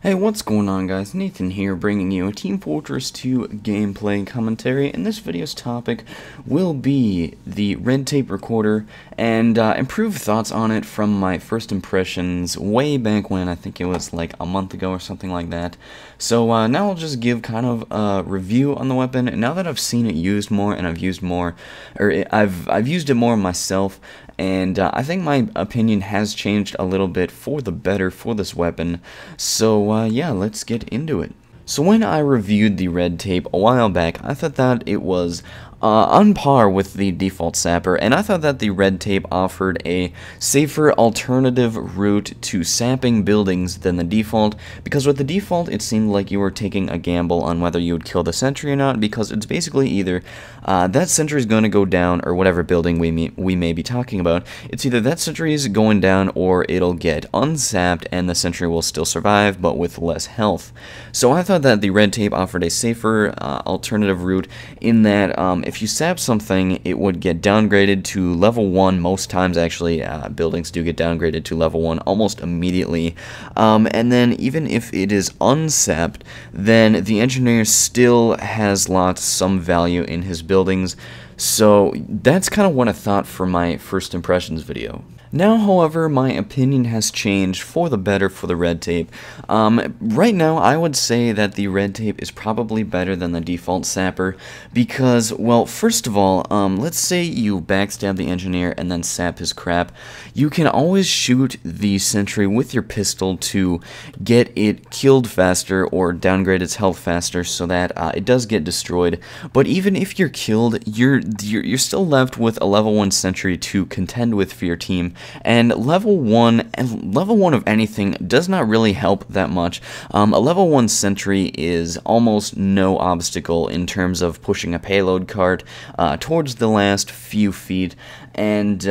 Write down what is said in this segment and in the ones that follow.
Hey, what's going on, guys? Nathan here, bringing you a Team Fortress 2 gameplay commentary, and this video's topic will be the red tape recorder and improved thoughts on it from my first impressions way back when. I think it was like a month ago or something like that. So now I'll just give kind of a review on the weapon. And now that I've seen it used more, and I've used it more myself, and I think my opinion has changed a little bit for the better for this weapon. So yeah, let's get into it. So when I reviewed the red tape a while back, I thought that it was on par with the default sapper, and I thought that the red tape offered a safer alternative route to sapping buildings than the default, because with the default it seemed like you were taking a gamble on whether you would kill the sentry or not, because it's basically either that sentry is going to go down, or whatever building we may be talking about, it's either that sentry is going down or it'll get unsapped and the sentry will still survive but with less health. So I thought that the red tape offered a safer alternative route in that if you sap something, it would get downgraded to level 1. Most times, actually, buildings do get downgraded to level 1 almost immediately. And then even if it is unsapped, then the engineer still has lost some value in his buildings. So that's kind of what I thought for my first impressions video. Now, however, my opinion has changed for the better for the red tape. Right now, I would say that the red tape is probably better than the default sapper because, well, first of all, let's say you backstab the engineer and then sap his crap. You can always shoot the sentry with your pistol to get it killed faster or downgrade its health faster so that it does get destroyed. But even if you're killed, you're still left with a level 1 sentry to contend with for your team. And level 1 of anything does not really help that much. A level 1 sentry is almost no obstacle in terms of pushing a payload cart towards the last few feet, and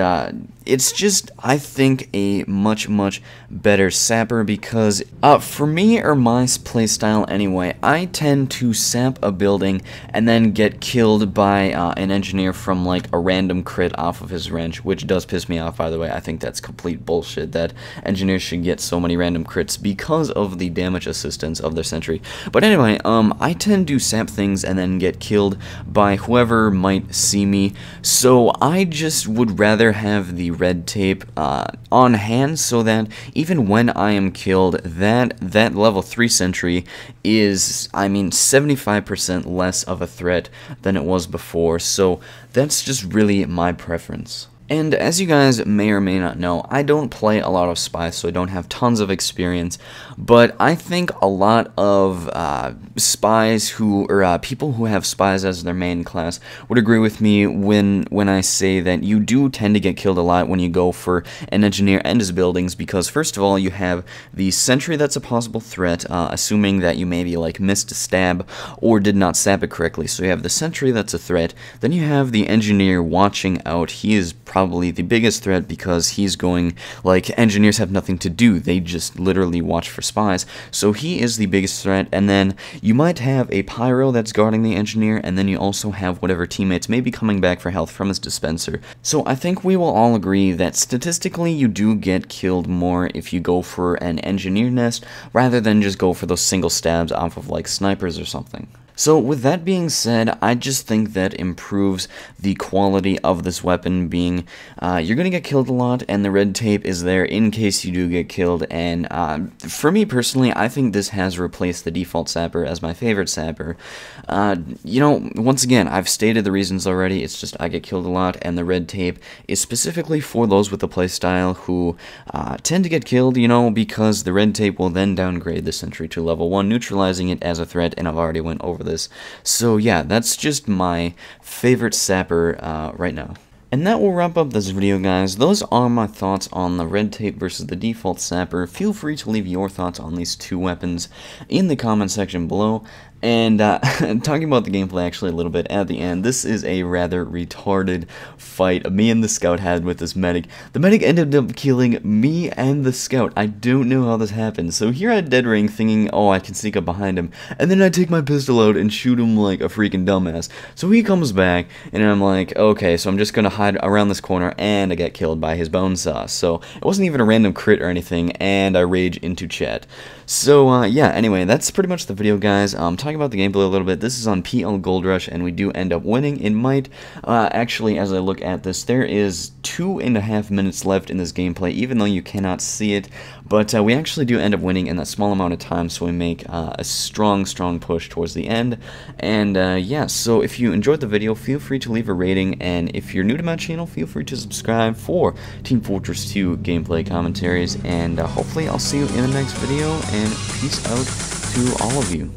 it's just, I think, a much better sapper because, for me or my playstyle anyway, I tend to sap a building and then get killed by an engineer from like a random crit off of his wrench, which does piss me off, by the way. I think that's complete bullshit that engineers should get so many random crits because of the damage assistance of their sentry. But anyway, I tend to sap things and then get killed by whoever might see me, so I just would rather have the red tape on hand so that even when I am killed, that level 3 sentry is, I mean, 75% less of a threat than it was before, so that's just really my preference. And as you guys may or may not know, I don't play a lot of spies, so I don't have tons of experience, but I think a lot of spies or people who have spies as their main class would agree with me when I say that you do tend to get killed a lot when you go for an engineer and his buildings, because first of all, you have the sentry that's a possible threat, assuming that you maybe like missed a stab or did not sap it correctly, so you have the sentry that's a threat, then you have the engineer watching out. He is probably the biggest threat because he's going, like, engineers have nothing to do, they just literally watch for spies, so he is the biggest threat. And then you might have a pyro that's guarding the engineer, and then you also have whatever teammates may be coming back for health from his dispenser. So I think we will all agree that statistically you do get killed more if you go for an engineer nest rather than just go for those single stabs off of like snipers or something. So with that being said, I just think that improves the quality of this weapon, being you're going to get killed a lot, and the red tape is there in case you do get killed. And for me personally, I think this has replaced the default sapper as my favorite sapper. You know, once again, I've stated the reasons already. It's just I get killed a lot, and the red tape is specifically for those with the playstyle who tend to get killed, you know, because the red tape will then downgrade the sentry to level 1, neutralizing it as a threat, and I've already went over this. So yeah, that's just my favorite sapper right now. And that will wrap up this video, guys. Those are my thoughts on the red tape versus the default sapper. Feel free to leave your thoughts on these two weapons in the comment section below. And talking about the gameplay actually a little bit at the end, this is a rather retarded fight me and the scout had with this medic. The medic ended up killing me and the scout. I don't know how this happened. So here I dead ring thinking, oh, I can sneak up behind him, and then I take my pistol out and shoot him like a freaking dumbass. So he comes back, and I'm like, okay, so I'm just gonna hide around this corner, and I get killed by his bone saw. So it wasn't even a random crit or anything, and I rage into chat. So yeah, anyway, that's pretty much the video, guys. Talking about the gameplay a little bit, this is on PL Gold Rush, and we do end up winning. It might, actually, as I look at this, there is 2.5 minutes left in this gameplay, even though you cannot see it, but we actually do end up winning in that small amount of time, so we make a strong push towards the end. And yeah, so if you enjoyed the video, feel free to leave a rating, and if you're new to my channel, feel free to subscribe for Team Fortress 2 gameplay commentaries, and hopefully I'll see you in the next video, and peace out to all of you.